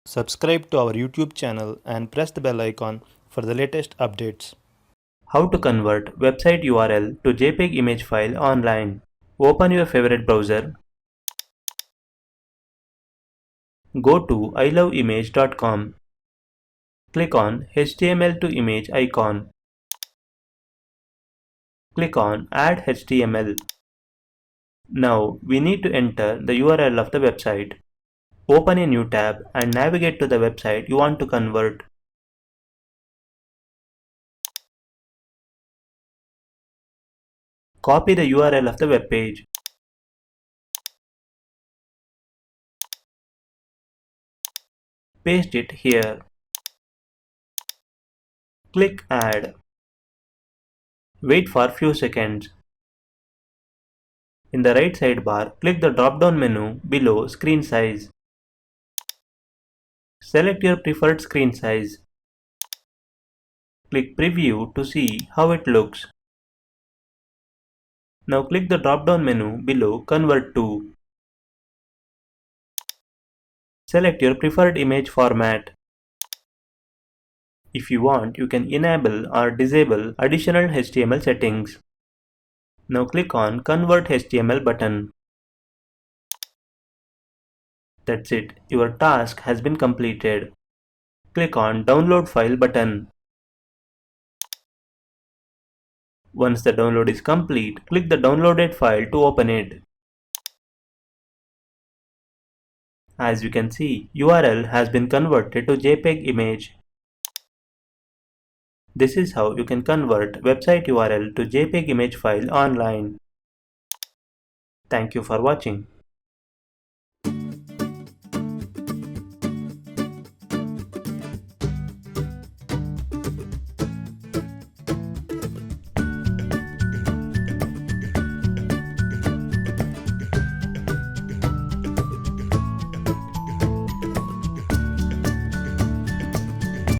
Subscribe to our YouTube channel and press the bell icon for the latest updates. How to convert website URL to JPEG image file online. Open your favorite browser. Go to iloveimage.com. Click on HTML to image icon. Click on Add HTML. Now we need to enter the URL of the website. Open a new tab and navigate to the website you want to convert. Copy the URL of the web page. Paste it here. Click Add. Wait for few seconds. In the right sidebar, click the drop-down menu below Screen Size. Select your preferred screen size. Click Preview to see how it looks. Now click the drop-down menu below Convert to. Select your preferred image format. If you want, you can enable or disable additional HTML settings. Now click on Convert HTML button. That's it, your task has been completed. Click on Download File button. Once the download is complete, click the downloaded file to open it. As you can see, URL has been converted to JPEG image. This is how you can convert website URL to JPEG image file online. Thank you for watching.